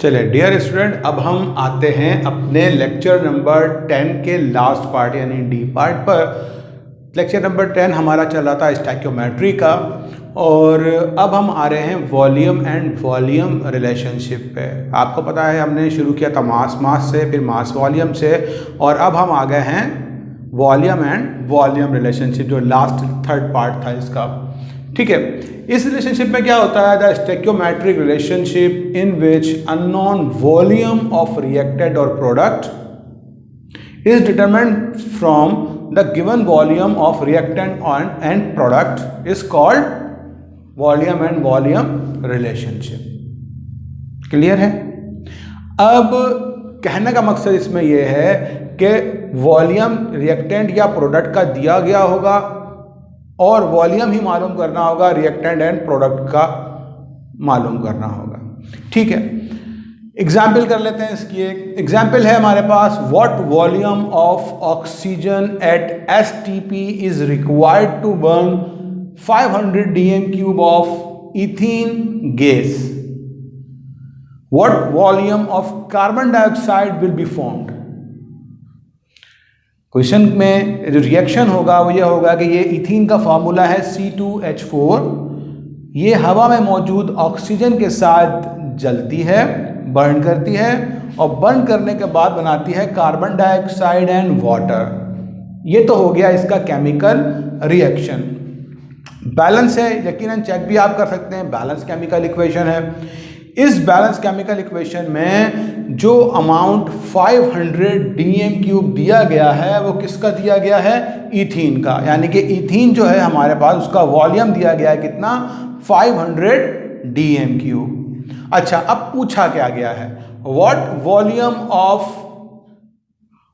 चलिए dear student, अब हम आते हैं अपने लेक्चर नंबर 10 के लास्ट पार्ट यानी डी पार्ट पर। लेक्चर नंबर 10 हमारा चल रहा था स्टैक्योमेट्री का, और अब हम आ रहे हैं वॉल्यूम एंड वॉल्यूम रिलेशनशिप पे। आपको पता है हमने शुरू किया था मास से, फिर मास वॉल्यूम से, और अब हम आ गए हैं वॉल्यूम एंड वॉल्यूम रिलेशनशिप, जो लास्ट थर्ड पार्ट था इसका। ठीक है, इस रिलेशनशिप में क्या होता है, the stoichiometric relationship in which unknown volume of reacted और product is determined from the given volume of reactant and product is called volume and volume relationship. Clear है? अब कहने का मकसद इसमें यह है कि वॉल्यूम रिएक्टेंट या प्रोडक्ट का दिया गया होगा और वॉल्यूम ही मालूम करना होगा, रिएक्टेंट एंड प्रोडक्ट का मालूम करना होगा। ठीक है, एग्जाम्पल कर लेते हैं इसकी। एक एग्जाम्पल है हमारे पास, what volume of oxygen at STP is required to burn 500 dm³ of ethene gas, what volume of carbon dioxide will be formed. Question में जो रिएक्शन होगा वो ये होगा कि ये इथीन का फॉर्मूला है C2H4, ये हवा में मौजूद ऑक्सीजन के साथ जलती है, बर्न करती है, और बर्न करने के बाद बनाती है कार्बन डाइऑक्साइड एंड वाटर। ये तो हो गया इसका केमिकल रिएक्शन। बैलेंस है, यकीनन चेक भी आप कर सकते हैं, बैलेंस केमिकल इक्वेशन है। इस बैलेंस केमिकल इक्वेशन में जो अमाउंट 500 dm³ दिया गया है वो किसका दिया गया है? इथीन का। यानी कि इथीन जो है हमारे पास, उसका वॉल्यूम दिया गया है कितना? 500 dm³। अच्छा, अब पूछा क्या गया है, what volume of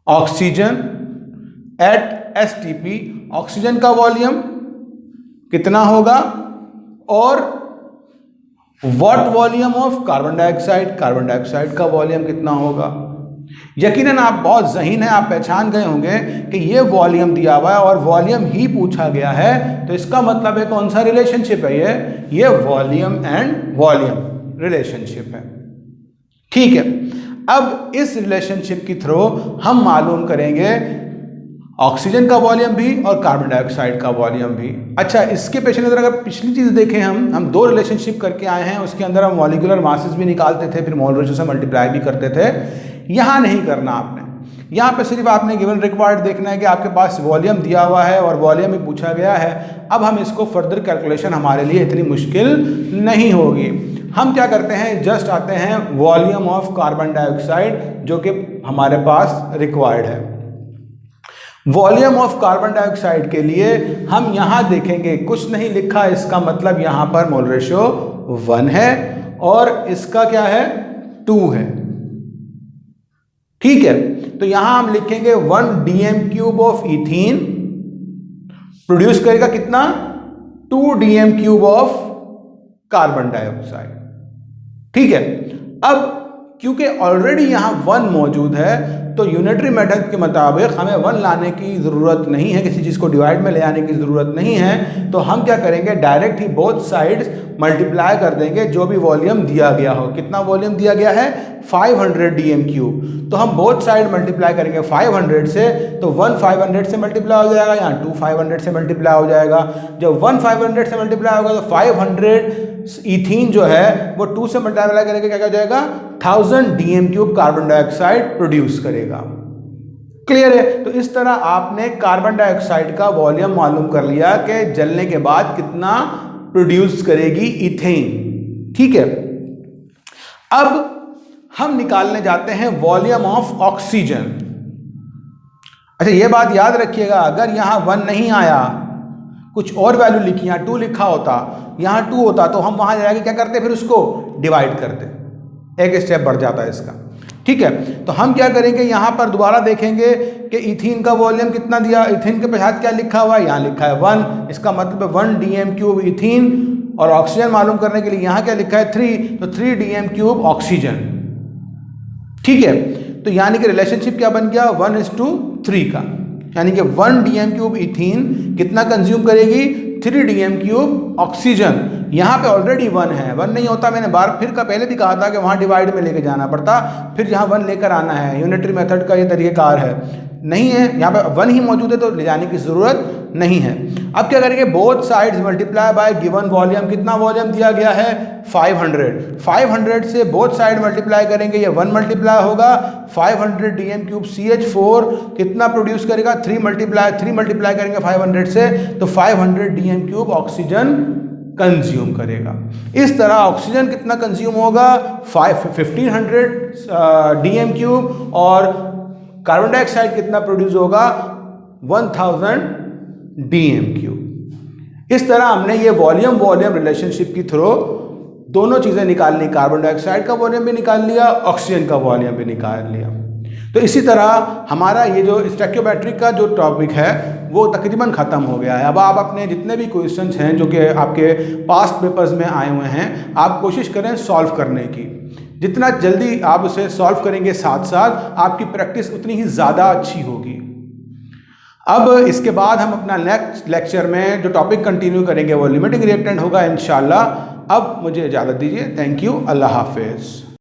oxygen at STP, oxygen का वॉल्यूम कितना होगा, और what volume of carbon dioxide, carbon dioxide का वॉल्यूम कितना होगा। यकीनन आप बहुत ज़हीन हैं, आप पहचान गए होंगे कि ये वॉल्यूम दिया हुआ है और वॉल्यूम ही पूछा गया है, तो इसका मतलब है कौन सा रिलेशनशिप है ये वॉल्यूम एंड वॉल्यूम रिलेशनशिप है। ठीक है, अब इस रिलेशनशिप के थ्रू हम मालूम करेंगे ऑक्सीजन का वॉल्यूम भी और कार्बन डाइऑक्साइड का वॉल्यूम भी। अच्छा, इसके पेश नज़र अगर पिछली चीज़ देखें, हम दो रिलेशनशिप करके आए हैं, उसके अंदर हम मॉलिक्यूलर मासेस भी निकालते थे, फिर मोल रेशियो से मल्टीप्लाई भी करते थे। यहाँ नहीं करना आपने, यहाँ पे सिर्फ आपने गिवन रिक्वायर्ड देखना है कि आपके पास वॉल्यूम दिया हुआ है और वॉल्यूम ही पूछा गया है। अब हम इसको फर्दर कैलकुलेशन हमारे लिए इतनी मुश्किल नहीं होगी। हम क्या करते हैं, जस्ट आते हैं वॉल्यूम ऑफ कार्बन डाइऑक्साइड जो कि हमारे पास रिक्वायर्ड है। वॉल्यूम ऑफ कार्बन डाइऑक्साइड के लिए हम यहां देखेंगे, कुछ नहीं लिखा, इसका मतलब यहां पर मोल रेशियो 1 है और इसका क्या है 2 है। ठीक है, तो यहां हम लिखेंगे 1 dm³ ऑफ इथीन प्रोड्यूस करेगा कितना? 2 dm³ ऑफ कार्बन डाइऑक्साइड। ठीक है, अब क्योंकि ऑलरेडी यहां 1 मौजूद है तो यूनिटरी मेथड के मुताबिक हमें 1 लाने की ज़रूरत नहीं है, किसी चीज़ को डिवाइड में ले आने की ज़रूरत नहीं है। तो हम क्या करेंगे, डायरेक्ट ही बोथ साइड्स मल्टीप्लाई कर देंगे जो भी वॉल्यूम दिया गया हो। कितना वॉल्यूम दिया गया है? 500 dm³। तो हम बोथ साइड मल्टीप्लाई करेंगे 500 से, तो 1 500 से मल्टीप्लाई हो जाएगा, यहाँ 2 500 से मल्टीप्लाई हो जाएगा। जब 1 500 से मल्टीप्लाई होगा तो 500 इथीन जो है वो 2 से मल्टीप्लाई करेंगे, क्या हो जाएगा? 1000 dm³ कार्बन डाइऑक्साइड प्रोड्यूस करेगा। क्लियर है? तो इस तरह आपने कार्बन डाइऑक्साइड का वॉल्यूम मालूम कर लिया कि जलने के बाद कितना प्रोड्यूस करेगी इथेन। ठीक है, अब हम निकालने जाते हैं वॉल्यूम ऑफ ऑक्सीजन। अच्छा, यह बात याद रखिएगा, अगर यहां 1 नहीं आया, कुछ और वैल्यू लिखी, यहाँ 2 लिखा होता, यहाँ 2 होता, तो हम वहां जाके क्या करते, फिर उसको डिवाइड करते, एक स्टेप बढ़ जाता है इसका। ठीक है, तो हम क्या करेंगे, यहाँ पर दोबारा देखेंगे कि इथीन का वॉल्यूम कितना दिया, इथीन के पश्चात क्या लिखा हुआ है, यहाँ लिखा है 1, इसका मतलब है 1 dm³ इथीन, और ऑक्सीजन मालूम करने के लिए यहाँ क्या लिखा है 3, तो 3 dm³ ऑक्सीजन। ठीक है, तो यानी कि रिलेशनशिप क्या बन गया, 1:3 का, यानी कि 1 dm³ इथीन कितना कंज्यूम करेगी, 3 dm³ ऑक्सीजन। यहाँ पे ऑलरेडी 1 है, 1 नहीं होता, मैंने बार फिर का पहले भी कहा था कि वहाँ डिवाइड में लेके जाना पड़ता, फिर यहाँ 1 लेकर आना है। यूनिटरी मेथड का ये तरीक़ेकार है, नहीं है, यहाँ पे 1 ही मौजूद है तो ले जाने की ज़रूरत नहीं है। अब क्या करेंगे, both sides multiply by given volume, कितना वॉल्यूम दिया गया है 500, 500 से बोथ साइड मल्टीप्लाई करेंगे, ये 1 मल्टीप्लाई होगा, 500 dm³ CH4 कितना प्रोड्यूस करेगा, 3 मल्टीप्लाई करेंगे 500 से तो 500 dm³ ऑक्सीजन कंज्यूम करेगा। इस तरह ऑक्सीजन कितना कंज्यूम होगा 1500 dm³ और कार्बन डाइऑक्साइड कितना प्रोड्यूस होगा 1000 dm³। इस तरह हमने ये वॉल्यूम रिलेशनशिप के थ्रू दोनों चीज़ें निकाल ली, कार्बन डाइऑक्साइड का वॉल्यूम भी निकाल लिया, ऑक्सीजन का वॉल्यूम भी निकाल लिया। तो इसी तरह हमारा ये जो स्टोइकियोमेट्री का जो टॉपिक है वो तकरीबन ख़त्म हो गया है। अब आप अपने जितने भी क्वेश्चंस हैं जो कि आपके पास्ट पेपर्स में आए हुए हैं, आप कोशिश करें सॉल्व करने की। जितना जल्दी आप उसे सॉल्व करेंगे साथ साथ आपकी प्रैक्टिस उतनी ही ज़्यादा अच्छी होगी। अब इसके बाद हम अपना नेक्स्ट लेक्चर में जो टॉपिक कंटिन्यू करेंगे वो लिमिटिंग रिएक्टेंट होगा इंशाल्लाह। अब मुझे इजाज़त दीजिए, थैंक यू, अल्लाह हाफिज़।